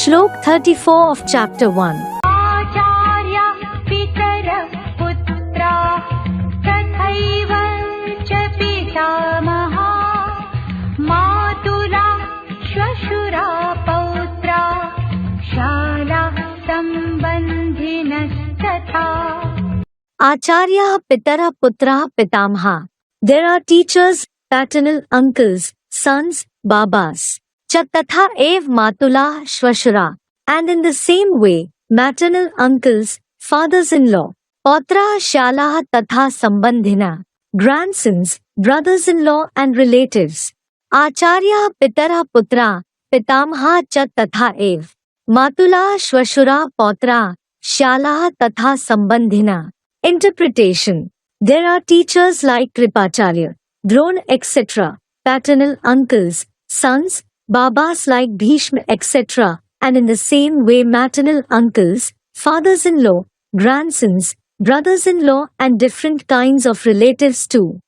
Shlok 34 of chapter 1. Acharya pitara putra tathaiva cha pitamaha matula shvashura pautra shala sambandhinastatha. Acharya pitara putra pitamha. There are teachers, paternal uncles, sons, babas. Cha tatha ev matula shvashura. And in the same way, maternal uncles, fathers-in-law, pautra shalah tatha sambandhina, grandsons, brothers-in-law and relatives. Acharya pitara putra, pitamha cha tatha ev. Matula shvashura pautra, shalah tatha sambandhina. Interpretation. There are teachers like Kripacharya, Drona etc., paternal uncles, sons, babas like Bhishma etc., and in the same way maternal uncles, fathers-in-law, grandsons, brothers-in-law and different kinds of relatives too.